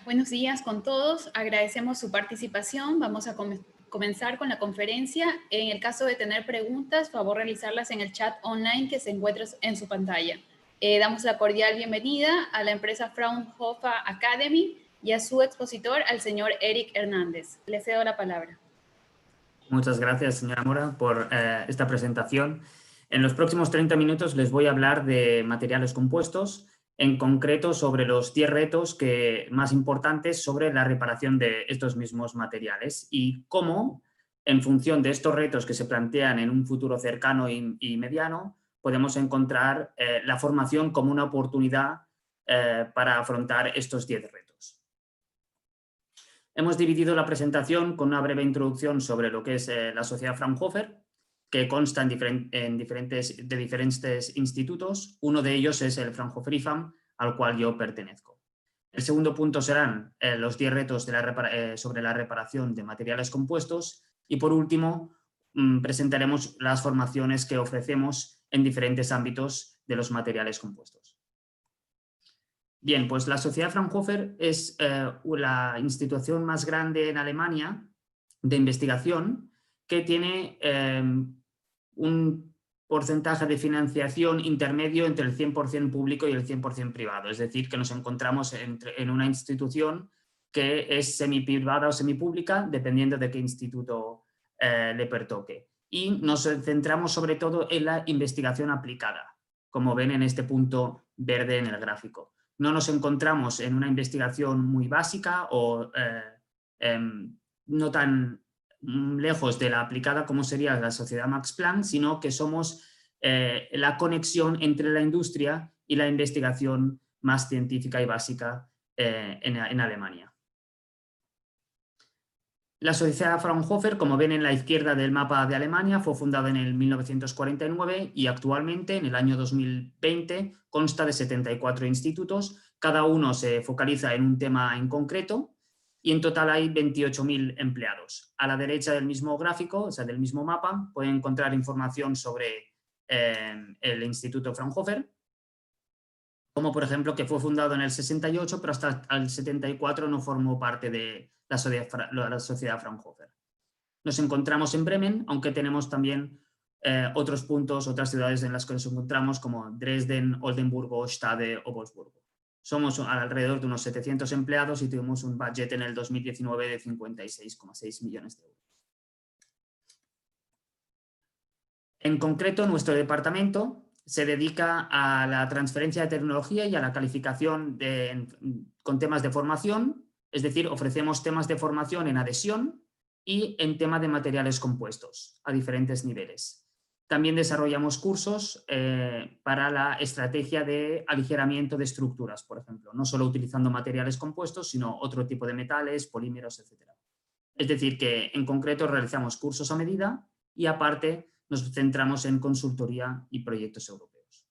Buenos días con todos. Agradecemos su participación. Vamos a comenzar con la conferencia. En el caso de tener preguntas, favor realizarlas en el chat online que se encuentra en su pantalla. Damos la cordial bienvenida a la empresa Fraunhofer Academy y a su expositor, al señor Eric Hernández. Le cedo la palabra. Muchas gracias, señora Mora, por esta presentación. En los próximos 30 minutos les voy a hablar de materiales compuestos, en concreto sobre los 10 retos más importantes sobre la reparación de estos mismos materiales y cómo, en función de estos retos que se plantean en un futuro cercano y mediano, podemos encontrar la formación como una oportunidad para afrontar estos 10 retos. Hemos dividido la presentación con una breve introducción sobre lo que es la sociedad Fraunhofer, que consta de diferentes institutos. Uno de ellos es el Fraunhofer IFAM, al cual yo pertenezco. El segundo punto serán los 10 retos sobre la reparación de materiales compuestos y, por último, presentaremos las formaciones que ofrecemos en diferentes ámbitos de los materiales compuestos. Bien, pues la Sociedad Fraunhofer es la institución más grande en Alemania de investigación que tiene un porcentaje de financiación intermedio entre el 100% público y el 100% privado. Es decir, que nos encontramos en una institución que es semiprivada o semipública, dependiendo de qué instituto le pertoque. Y nos centramos sobre todo en la investigación aplicada, como ven en este punto verde en el gráfico. No nos encontramos en una investigación muy básica o no tan lejos de la aplicada como sería la sociedad Max Planck, sino que somos la conexión entre la industria y la investigación más científica y básica en Alemania. La Sociedad Fraunhofer, como ven en la izquierda del mapa de Alemania, fue fundada en el 1949 y actualmente, en el año 2020, consta de 74 institutos. Cada uno se focaliza en un tema en concreto y en total hay 28.000 empleados. A la derecha del mismo gráfico, o sea, del mismo mapa, pueden encontrar información sobre el Instituto Fraunhofer, como por ejemplo que fue fundado en el 68, pero hasta el 74 no formó parte de la sociedad Fraunhofer. Nos encontramos en Bremen, aunque tenemos también otros puntos, otras ciudades en las que nos encontramos, como Dresden, Oldenburgo, Stade o Wolfsburgo. Somos alrededor de unos 700 empleados y tuvimos un budget en el 2019 de 56,6 millones de euros. En concreto, nuestro departamento se dedica a la transferencia de tecnología y a la calificación con temas de formación, es decir, ofrecemos temas de formación en adhesión y en tema de materiales compuestos a diferentes niveles. También desarrollamos cursos para la estrategia de aligeramiento de estructuras, por ejemplo, no solo utilizando materiales compuestos, sino otro tipo de metales, polímeros, etc. Es decir, que en concreto realizamos cursos a medida y aparte nos centramos en consultoría y proyectos europeos.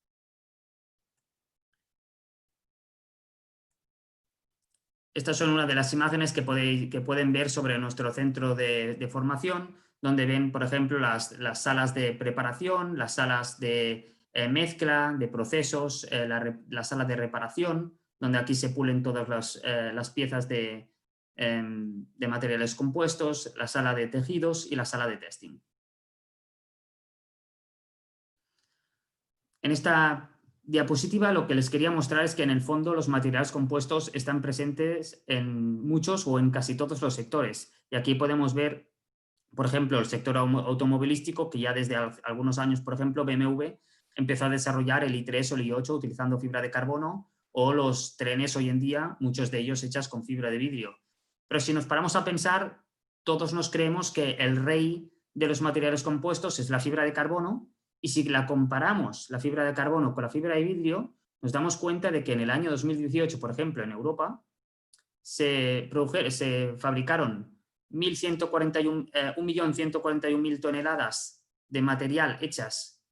Estas son una de las imágenes que pueden ver sobre nuestro centro de formación, donde ven, por ejemplo, las salas de preparación, las salas de mezcla, de procesos, la sala de reparación, donde aquí se pulen todas las piezas de materiales compuestos, la sala de tejidos y la sala de testing. En esta diapositiva lo que les quería mostrar es que en el fondo los materiales compuestos están presentes en muchos o en casi todos los sectores. Y aquí podemos ver, por ejemplo, el sector automovilístico, que ya desde algunos años, por ejemplo, BMW empezó a desarrollar el i3 o el i8 utilizando fibra de carbono, o los trenes hoy en día, muchos de ellos hechas con fibra de vidrio. Pero si nos paramos a pensar, todos nos creemos que el rey de los materiales compuestos es la fibra de carbono. Y si la comparamos, la fibra de carbono con la fibra de vidrio, nos damos cuenta de que en el año 2018, por ejemplo, en Europa, se fabricaron 1.141.000 toneladas de material hechos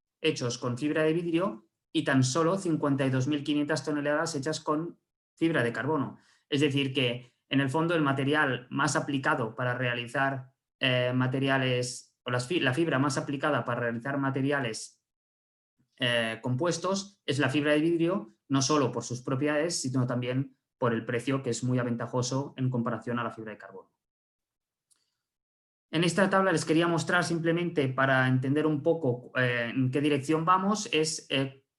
con fibra de vidrio y tan solo 52.500 toneladas hechas con fibra de carbono. Es decir, que en el fondo el material más aplicado para realizar materiales, o la fibra más aplicada para realizar materiales compuestos es la fibra de vidrio, no solo por sus propiedades, sino también por el precio, que es muy aventajoso en comparación a la fibra de carbono. En esta tabla les quería mostrar, simplemente para entender un poco en qué dirección vamos,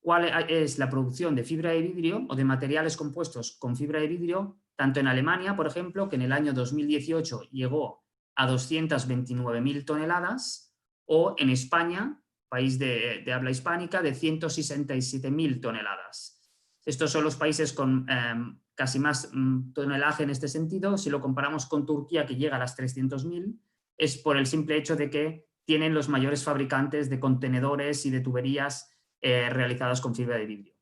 cuál es la producción de fibra de vidrio o de materiales compuestos con fibra de vidrio, tanto en Alemania, por ejemplo, que en el año 2018 llegó a 229.000 toneladas, o en España, país de habla hispánica, de 167.000 toneladas. Estos son los países con casi más tonelaje en este sentido. Si lo comparamos con Turquía, que llega a las 300.000, es por el simple hecho de que tienen los mayores fabricantes de contenedores y de tuberías realizadas con fibra de vidrio.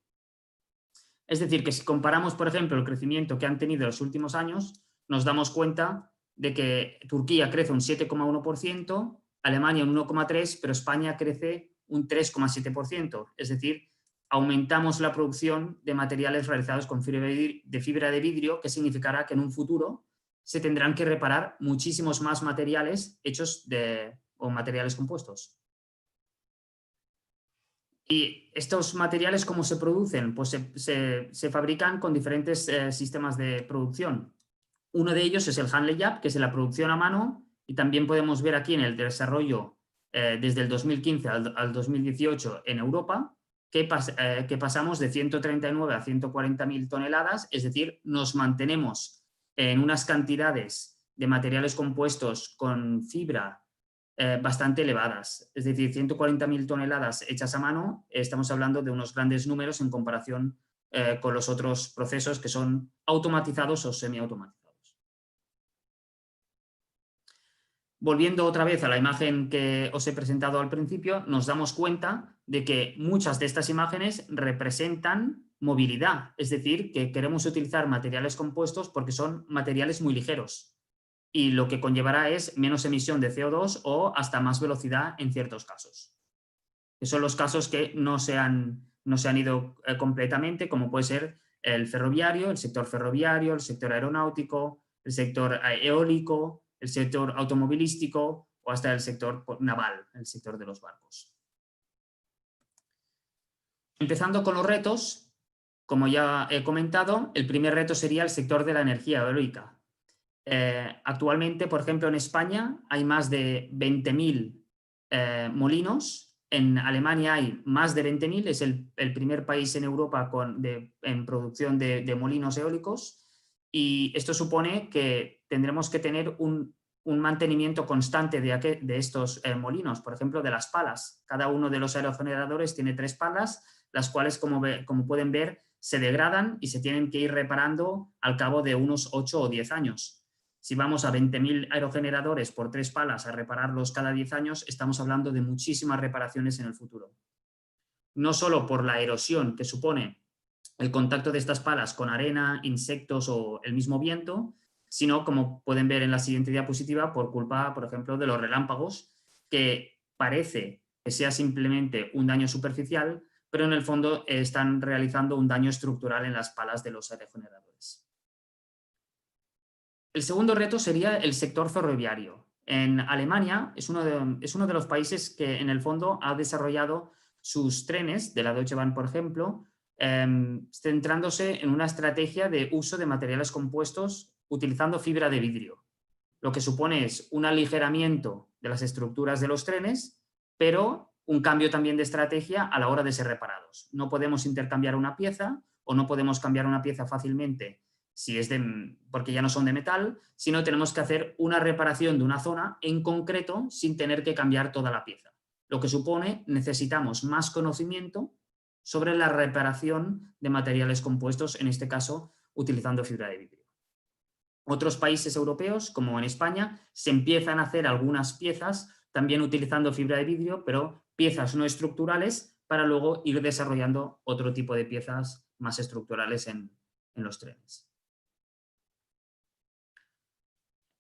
Es decir, que si comparamos, por ejemplo, el crecimiento que han tenido en los últimos años, nos damos cuenta de que Turquía crece un 7,1%, Alemania un 1,3%, pero España crece un 3,7%. Es decir, aumentamos la producción de materiales realizados con fibra de vidrio, que significará que en un futuro se tendrán que reparar muchísimos más materiales hechos o materiales compuestos. ¿Y estos materiales cómo se producen? Pues se fabrican con diferentes sistemas de producción. Uno de ellos es el hand layup, que es la producción a mano, y también podemos ver aquí en el desarrollo desde el 2015 al 2018 en Europa, que pasamos de 139 a 140.000 toneladas, es decir, nos mantenemos en unas cantidades de materiales compuestos con fibra bastante elevadas. Es decir, 140.000 toneladas hechas a mano, estamos hablando de unos grandes números en comparación con los otros procesos que son automatizados o semiautomatizados. Volviendo otra vez a la imagen que os he presentado al principio, nos damos cuenta de que muchas de estas imágenes representan movilidad, es decir, que queremos utilizar materiales compuestos porque son materiales muy ligeros, y lo que conllevará es menos emisión de CO2 o hasta más velocidad en ciertos casos. Que son los casos que no se han ido completamente, como puede ser el ferroviario, el sector aeronáutico, el sector eólico, el sector automovilístico o hasta el sector naval, el sector de los barcos. Empezando con los retos, como ya he comentado, el primer reto sería el sector de la energía eólica. Actualmente, por ejemplo, en España hay más de 20.000 molinos. En Alemania hay más de 20.000, es el primer país en Europa en producción de molinos eólicos, y esto supone que tendremos que tener un mantenimiento constante de estos molinos, por ejemplo, de las palas. Cada uno de los aerogeneradores tiene 3 palas, las cuales, como pueden ver, se degradan y se tienen que ir reparando al cabo de unos 8 o 10 años. Si vamos a 20.000 aerogeneradores por 3 palas a repararlos cada 10 años, estamos hablando de muchísimas reparaciones en el futuro. No solo por la erosión que supone el contacto de estas palas con arena, insectos o el mismo viento, sino, como pueden ver en la siguiente diapositiva, por culpa, por ejemplo, de los relámpagos, que parece que sea simplemente un daño superficial, pero en el fondo están realizando un daño estructural en las palas de los aerogeneradores. El segundo reto sería el sector ferroviario. En Alemania es uno de los países que en el fondo ha desarrollado sus trenes, de la Deutsche Bahn por ejemplo, centrándose en una estrategia de uso de materiales compuestos utilizando fibra de vidrio. Lo que supone es un aligeramiento de las estructuras de los trenes, pero un cambio también de estrategia a la hora de ser reparados. No podemos intercambiar una pieza o no podemos cambiar una pieza fácilmente porque ya no son de metal, sino tenemos que hacer una reparación de una zona en concreto sin tener que cambiar toda la pieza. Lo que supone necesitamos más conocimiento sobre la reparación de materiales compuestos, en este caso utilizando fibra de vidrio. Otros países europeos, como en España, se empiezan a hacer algunas piezas también utilizando fibra de vidrio, pero piezas no estructurales, para luego ir desarrollando otro tipo de piezas más estructurales en los trenes.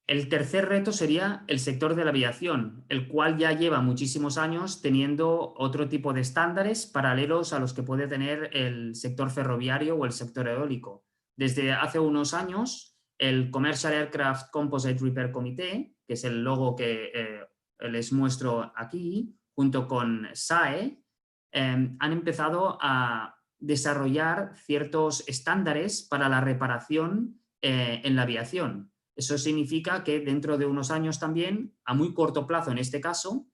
El tercer reto sería el sector de la aviación, el cual ya lleva muchísimos años teniendo otro tipo de estándares paralelos a los que puede tener el sector ferroviario o el sector eólico. Desde hace unos años, el Commercial Aircraft Composite Repair Committee, que es el logo que les muestro aquí, junto con SAE, han empezado a desarrollar ciertos estándares para la reparación en la aviación. Eso significa que dentro de unos años también, a muy corto plazo en este caso,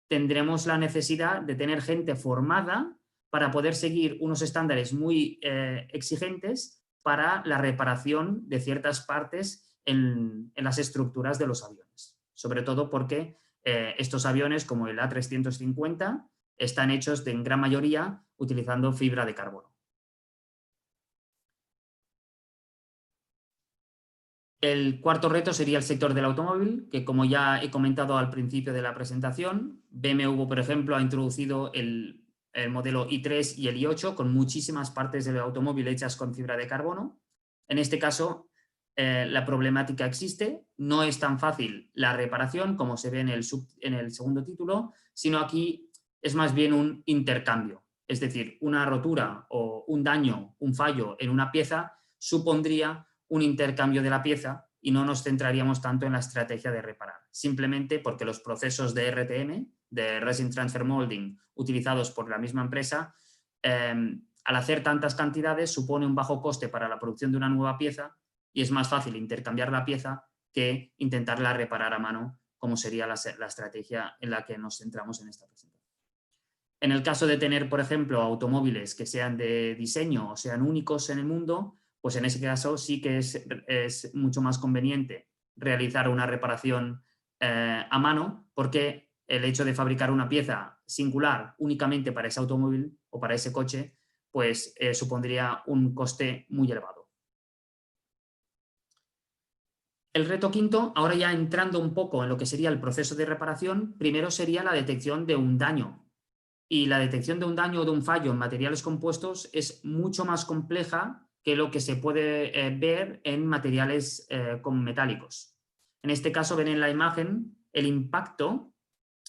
tendremos la necesidad de tener gente formada para poder seguir unos estándares muy exigentes para la reparación de ciertas partes en las estructuras de los aviones. Sobre todo porque estos aviones, como el A350, están hechos en gran mayoría utilizando fibra de carbono. El cuarto reto sería el sector del automóvil, que como ya he comentado al principio de la presentación, BMW, por ejemplo, ha introducido el modelo i3 y el i8 con muchísimas partes del automóvil hechas con fibra de carbono. En este caso, la problemática existe, no es tan fácil la reparación como se ve en el segundo título, sino aquí es más bien un intercambio. Es decir, una rotura o un daño, un fallo en una pieza supondría un intercambio de la pieza y no nos centraríamos tanto en la estrategia de reparar, simplemente porque los procesos de RTM, de Resin Transfer Molding, utilizados por la misma empresa, al hacer tantas cantidades supone un bajo coste para la producción de una nueva pieza y es más fácil intercambiar la pieza que intentarla reparar a mano, como sería la estrategia en la que nos centramos en esta presentación. En el caso de tener, por ejemplo, automóviles que sean de diseño o sean únicos en el mundo, pues en ese caso sí que es mucho más conveniente realizar una reparación a mano, porque el hecho de fabricar una pieza singular únicamente para ese automóvil o para ese coche, pues supondría un coste muy elevado. El reto quinto, ahora ya entrando un poco en lo que sería el proceso de reparación, primero sería la detección de un daño. Y la detección de un daño o de un fallo en materiales compuestos es mucho más compleja que lo que se puede ver en materiales metálicos. En este caso ven en la imagen el impacto.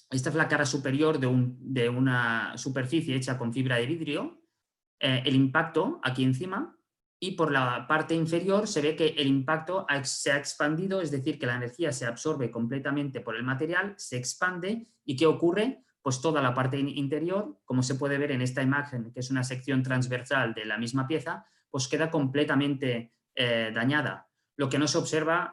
Esta es la cara superior de una superficie hecha con fibra de vidrio. El impacto aquí encima, y por la parte inferior se ve que el impacto se ha expandido, es decir, que la energía se absorbe completamente por el material, se expande. ¿Y qué ocurre? Pues toda la parte interior, como se puede ver en esta imagen, que es una sección transversal de la misma pieza, pues queda completamente dañada. Lo que no se observa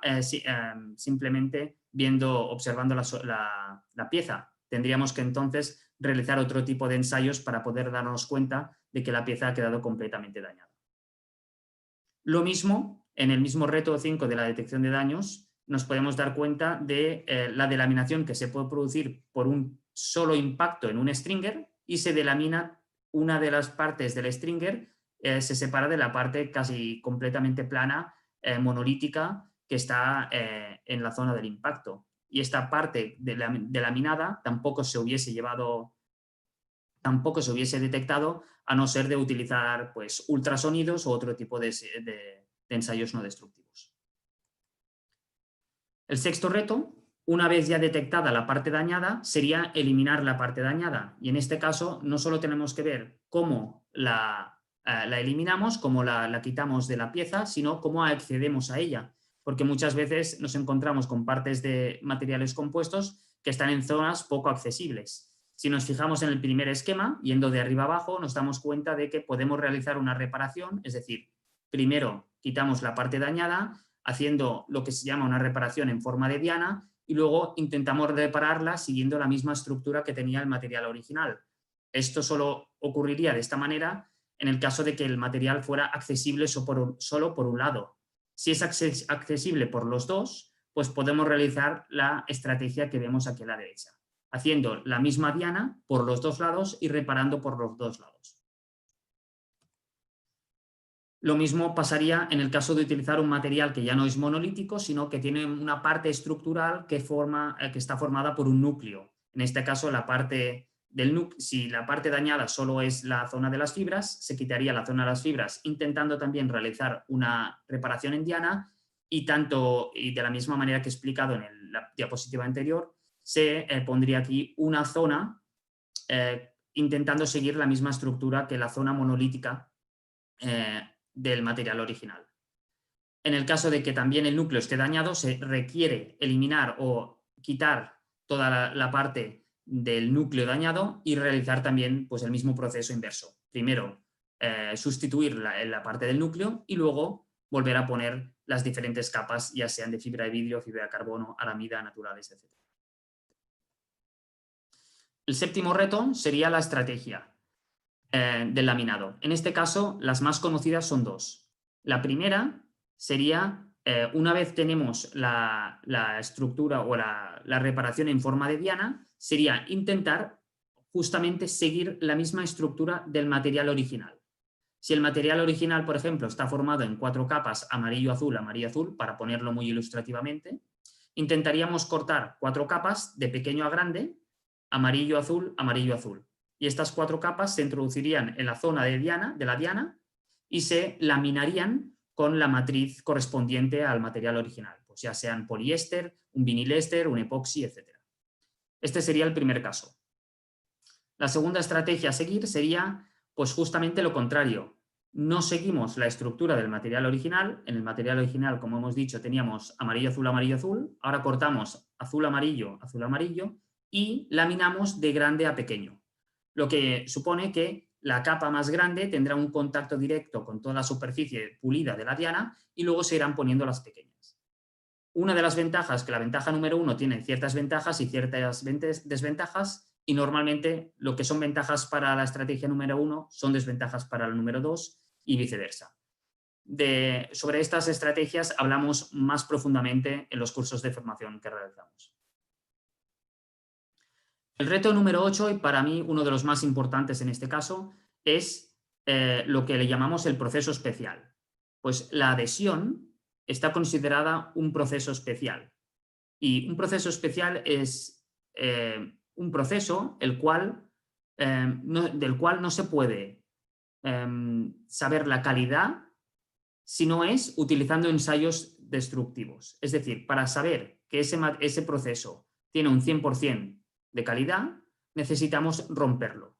simplemente observando la pieza. Tendríamos que entonces realizar otro tipo de ensayos para poder darnos cuenta de que la pieza ha quedado completamente dañada. Lo mismo, en el mismo reto 5 de la detección de daños, nos podemos dar cuenta de la delaminación que se puede producir por un solo impacto en un stringer y se delamina una de las partes del stringer, se separa de la parte casi completamente plana, monolítica, que está en la zona del impacto. Y esta parte delaminada tampoco se hubiese detectado a no ser de utilizar pues, ultrasonidos o otro tipo de ensayos no destructivos. El sexto reto, una vez ya detectada la parte dañada, sería eliminar la parte dañada. Y en este caso no solo tenemos que ver cómo la eliminamos, cómo la quitamos de la pieza, sino cómo accedemos a ella. Porque muchas veces nos encontramos con partes de materiales compuestos que están en zonas poco accesibles. Si nos fijamos en el primer esquema, yendo de arriba abajo, nos damos cuenta de que podemos realizar una reparación, es decir, primero quitamos la parte dañada, haciendo lo que se llama una reparación en forma de diana, y luego intentamos repararla siguiendo la misma estructura que tenía el material original. Esto solo ocurriría de esta manera en el caso de que el material fuera accesible solo por un lado. Si es accesible por los dos, pues podemos realizar la estrategia que vemos aquí a la derecha, haciendo la misma diana por los dos lados y reparando por los dos lados. Lo mismo pasaría en el caso de utilizar un material que ya no es monolítico, sino que tiene una parte estructural que está formada por un núcleo. En este caso, si la parte dañada solo es la zona de las fibras, se quitaría la zona de las fibras, intentando también realizar una reparación en diana, y de la misma manera que he explicado en la diapositiva anterior, se pondría aquí una zona intentando seguir la misma estructura que la zona monolítica del material original. En el caso de que también el núcleo esté dañado, se requiere eliminar o quitar toda la parte del núcleo dañado y realizar también pues, el mismo proceso inverso. Primero, sustituir la parte del núcleo y luego volver a poner las diferentes capas, ya sean de fibra de vidrio, fibra de carbono, aramida, naturales, etc. El séptimo reto sería la estrategia del laminado. En este caso, las más conocidas son dos. La primera sería, una vez tenemos la estructura o la reparación en forma de diana, sería intentar justamente seguir la misma estructura del material original. Si el material original, por ejemplo, está formado en 4 capas amarillo-azul, amarillo-azul, para ponerlo muy ilustrativamente, intentaríamos cortar 4 capas de pequeño a grande, amarillo-azul, amarillo-azul. Y estas 4 capas se introducirían en la zona de la diana y se laminarían con la matriz correspondiente al material original, pues ya sean poliéster, un vinilester, un epoxi, etc. Este sería el primer caso. La segunda estrategia a seguir sería, pues justamente lo contrario. No seguimos la estructura del material original. En el material original, como hemos dicho, teníamos amarillo-azul, amarillo-azul. Ahora cortamos azul-amarillo, azul-amarillo y laminamos de grande a pequeño. Lo que supone que la capa más grande tendrá un contacto directo con toda la superficie pulida de la diana y luego se irán poniendo las pequeñas. Una de las ventajas, que la ventaja número 1 tiene ciertas ventajas y ciertas desventajas, y normalmente lo que son ventajas para la estrategia número 1 son desventajas para la número 2 y viceversa. Sobre estas estrategias hablamos más profundamente en los cursos de formación que realizamos. El reto número 8, y para mí uno de los más importantes en este caso, es lo que le llamamos el proceso especial. Pues la adhesión está considerada un proceso especial. Y un proceso especial es un proceso del cual no se puede saber la calidad si no es utilizando ensayos destructivos. Es decir, para saber que ese proceso tiene un 100% de calidad, necesitamos romperlo.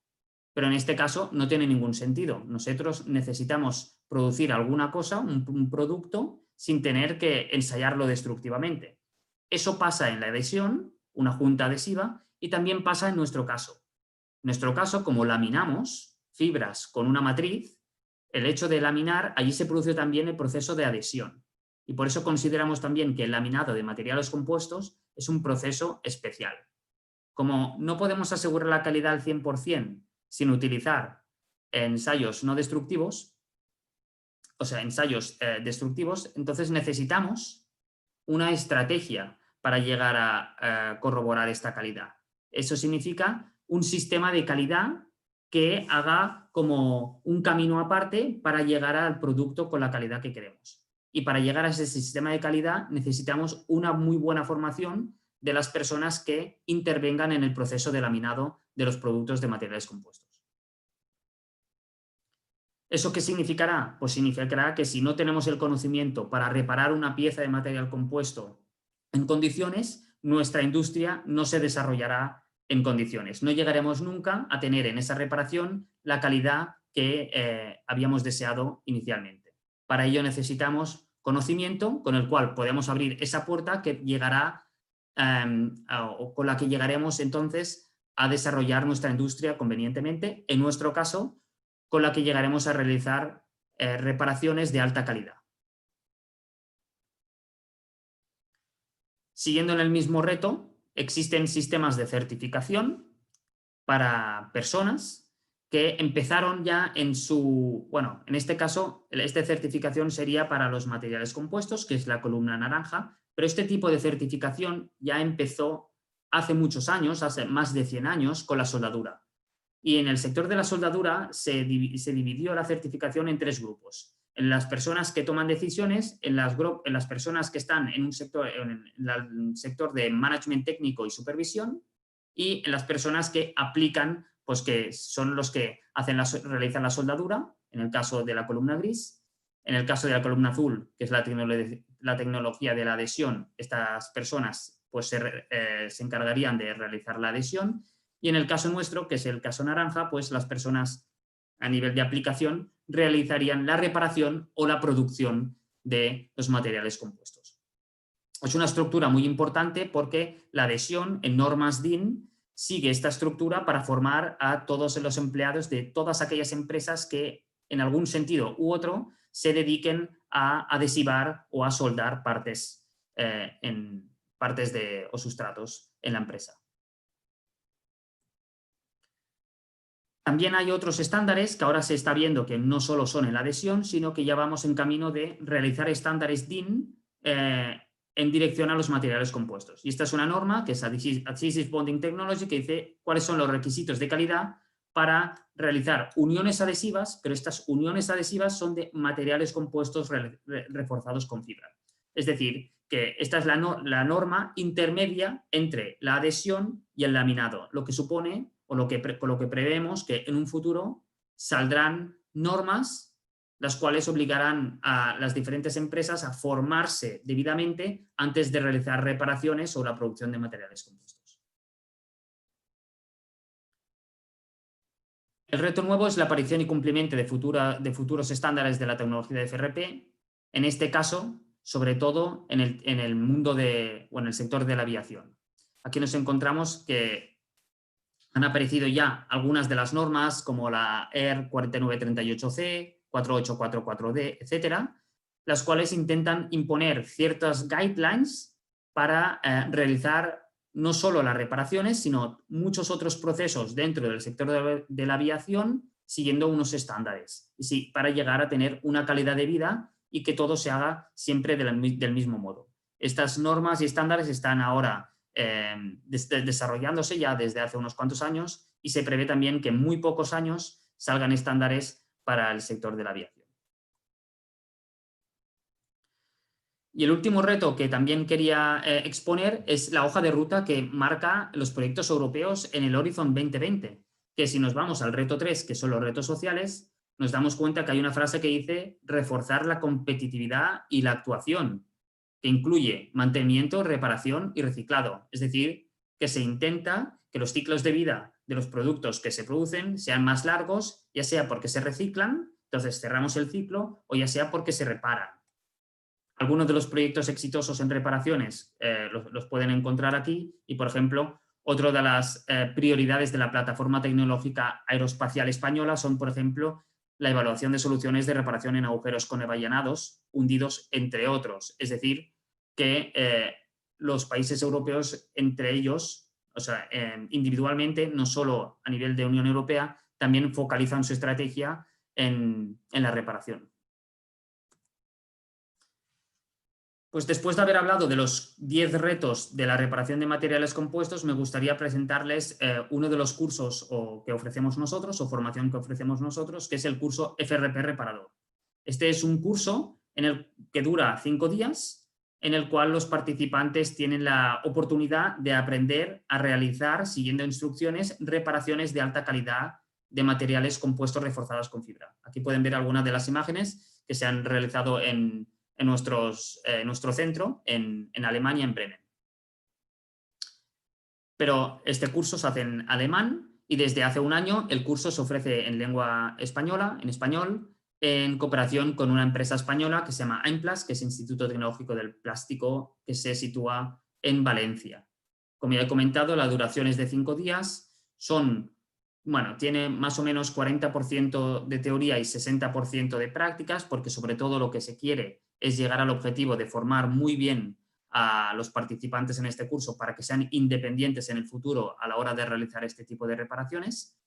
Pero en este caso no tiene ningún sentido. Nosotros necesitamos producir alguna cosa, un producto, sin tener que ensayarlo destructivamente. Eso pasa en la adhesión, una junta adhesiva, y también pasa en nuestro caso. En nuestro caso, como laminamos fibras con una matriz, el hecho de laminar, allí se produce también el proceso de adhesión. Y por eso consideramos también que el laminado de materiales compuestos es un proceso especial. Como no podemos asegurar la calidad al 100% sin utilizar ensayos no destructivos, o sea, ensayos destructivos, entonces necesitamos una estrategia para llegar a corroborar esta calidad. Eso significa un sistema de calidad que haga como un camino aparte para llegar al producto con la calidad que queremos. Y para llegar a ese sistema de calidad necesitamos una muy buena formación de las personas que intervengan en el proceso de laminado de los productos de materiales compuestos. ¿Eso qué significará? Pues significará que si no tenemos el conocimiento para reparar una pieza de material compuesto en condiciones, nuestra industria no se desarrollará en condiciones. No llegaremos nunca a tener en esa reparación la calidad que habíamos deseado inicialmente. Para ello necesitamos conocimiento con el cual podemos abrir esa puerta que llegará o con la que llegaremos entonces a desarrollar nuestra industria convenientemente, en nuestro caso, con la que llegaremos a realizar reparaciones de alta calidad. Siguiendo en el mismo reto, existen sistemas de certificación para personas que empezaron ya en su... Bueno, en este caso, esta certificación sería para los materiales compuestos, que es la columna naranja, pero este tipo de certificación ya empezó hace muchos años, hace más de 100 años, con la soldadura. Y en el sector de la soldadura se dividió la certificación en 3 grupos. En las personas que toman decisiones, en las personas que están en el sector de management técnico y supervisión, y en las personas que aplican, pues que son los que realizan la soldadura, en el caso de la columna gris. En el caso de la columna azul, que es la tecnología de la adhesión, estas personas pues, se encargarían de realizar la adhesión. Y en el caso nuestro, que es el caso naranja, pues las personas a nivel de aplicación realizarían la reparación o la producción de los materiales compuestos. Es una estructura muy importante porque la adhesión en normas DIN sigue esta estructura para formar a todos los empleados de todas aquellas empresas que en algún sentido u otro, se dediquen a adhesivar o a soldar partes, o sustratos en la empresa. También hay otros estándares que ahora se está viendo que no solo son en la adhesión, sino que ya vamos en camino de realizar estándares DIN en dirección a los materiales compuestos. Y esta es una norma, que es Adhesive Bonding Technology, que dice cuáles son los requisitos de calidad para realizar uniones adhesivas, pero estas uniones adhesivas son de materiales compuestos reforzados con fibra. Es decir, que esta es la norma intermedia entre la adhesión y el laminado, lo que supone, o lo que prevemos, que en un futuro saldrán normas las cuales obligarán a las diferentes empresas a formarse debidamente antes de realizar reparaciones o la producción de materiales compuestos. El reto nuevo es la aparición y cumplimiento de futuros estándares de la tecnología de FRP, en este caso, sobre todo en el mundo en el sector de la aviación. Aquí nos encontramos que han aparecido ya algunas de las normas como la ER 4938C, 4844D, etcétera, las cuales intentan imponer ciertas guidelines para realizar no solo las reparaciones, sino muchos otros procesos dentro del sector de la aviación siguiendo unos estándares, para llegar a tener una calidad de vida y que todo se haga siempre del mismo modo. Estas normas y estándares están ahora desarrollándose ya desde hace unos cuantos años y se prevé también que en muy pocos años salgan estándares para el sector de la aviación. Y el último reto que también quería exponer es la hoja de ruta que marca los proyectos europeos en el Horizon 2020, que si nos vamos al reto 3, que son los retos sociales, nos damos cuenta que hay una frase que dice reforzar la competitividad y la actuación, que incluye mantenimiento, reparación y reciclado. Es decir, que se intenta que los ciclos de vida de los productos que se producen sean más largos, ya sea porque se reciclan, entonces cerramos el ciclo, o ya sea porque se reparan. Algunos de los proyectos exitosos en reparaciones los pueden encontrar aquí y, por ejemplo, otra de las prioridades de la plataforma tecnológica aeroespacial española son, por ejemplo, la evaluación de soluciones de reparación en agujeros con avellanados, hundidos, entre otros. Es decir, que los países europeos, entre ellos, o sea, individualmente, no solo a nivel de Unión Europea, también focalizan su estrategia en la reparación. Pues después de haber hablado de los 10 retos de la reparación de materiales compuestos, me gustaría presentarles uno de los cursos que ofrecemos nosotros, o formación que ofrecemos nosotros, que es el curso FRP Reparador. Este es un curso que dura 5 días, en el cual los participantes tienen la oportunidad de aprender a realizar, siguiendo instrucciones, reparaciones de alta calidad de materiales compuestos reforzados con fibra. Aquí pueden ver algunas de las imágenes que se han realizado en nuestro centro en Alemania, en Bremen. Pero este curso se hace en alemán y desde hace un año el curso se ofrece en lengua española, en español, en cooperación con una empresa española que se llama Aimplas, que es Instituto Tecnológico del Plástico, que se sitúa en Valencia. Como ya he comentado, la duración es de 5 días, tiene más o menos 40% de teoría y 60% de prácticas, porque sobre todo lo que se quiere es llegar al objetivo de formar muy bien a los participantes en este curso para que sean independientes en el futuro a la hora de realizar este tipo de reparaciones.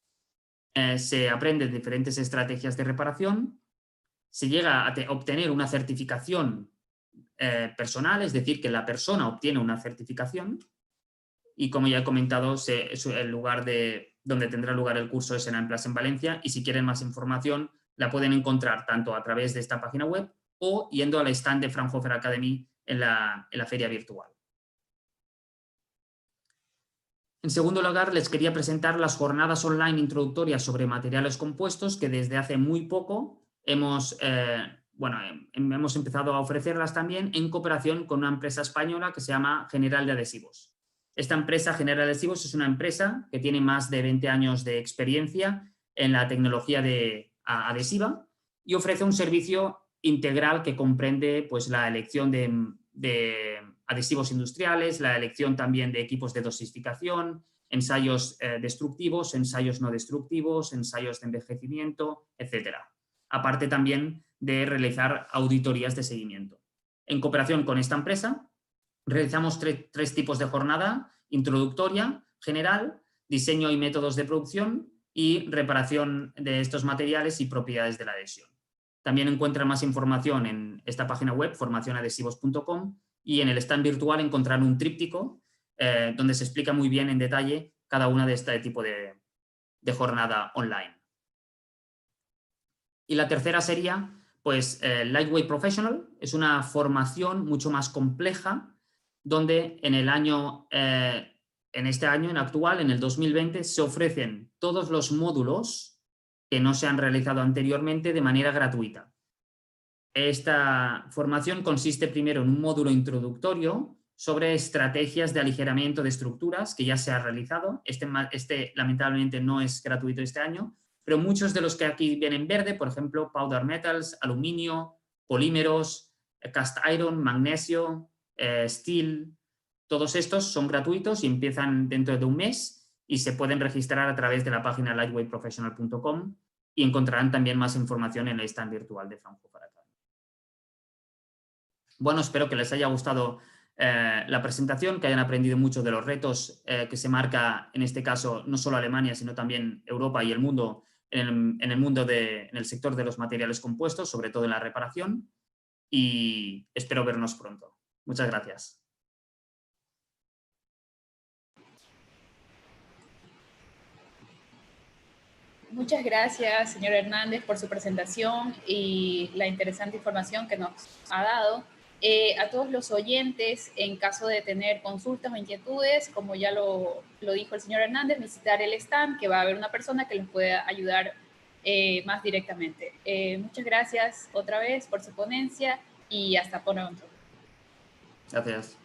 Se aprenden diferentes estrategias de reparación, se llega a obtener una certificación personal, es decir, que la persona obtiene una certificación y, como ya he comentado, el lugar donde tendrá lugar el curso es en Aimplas, en Valencia, y si quieren más información la pueden encontrar tanto a través de esta página web o yendo al stand de Fraunhofer Academy en la feria virtual. En segundo lugar, les quería presentar las jornadas online introductorias sobre materiales compuestos que desde hace muy poco hemos empezado a ofrecerlas también en cooperación con una empresa española que se llama General de Adhesivos. Esta empresa, General de Adhesivos, es una empresa que tiene más de 20 años de experiencia en la tecnología adhesiva y ofrece un servicio integral que comprende pues, la elección de adhesivos industriales, la elección también de equipos de dosificación, ensayos destructivos, ensayos no destructivos, ensayos de envejecimiento, etc. aparte también de realizar auditorías de seguimiento. En cooperación con esta empresa, realizamos tres tipos de jornada: introductoria, general, diseño y métodos de producción y reparación de estos materiales y propiedades de la adhesión. También encuentran más información en esta página web, formacionadhesivos.com, y en el stand virtual encontrarán un tríptico donde se explica muy bien en detalle cada una de este tipo de jornada online. Y la tercera sería, pues, Lightweight Professional. Es una formación mucho más compleja donde en este año, en actual, en el 2020, se ofrecen todos los módulos que no se han realizado anteriormente de manera gratuita. Esta formación consiste primero en un módulo introductorio sobre estrategias de aligeramiento de estructuras, que ya se ha realizado. Este lamentablemente no es gratuito este año, pero muchos de los que aquí vienen en verde, por ejemplo, powder metals, aluminio, polímeros, cast iron, magnesio, steel, todos estos son gratuitos y empiezan dentro de un mes y se pueden registrar a través de la página lightweightprofessional.com y encontrarán también más información en el stand virtual de Fraunhofer Academy. Bueno, espero que les haya gustado la presentación, que hayan aprendido mucho de los retos que se marca, en este caso, no solo Alemania, sino también Europa y el mundo en el sector de los materiales compuestos, sobre todo en la reparación, y espero vernos pronto. Muchas gracias. Muchas gracias, señor Hernández, por su presentación y la interesante información que nos ha dado. A todos los oyentes, en caso de tener consultas o inquietudes, como ya lo dijo el señor Hernández, visitar el stand, que va a haber una persona que les pueda ayudar más directamente. Muchas gracias otra vez por su ponencia y hasta pronto. Gracias.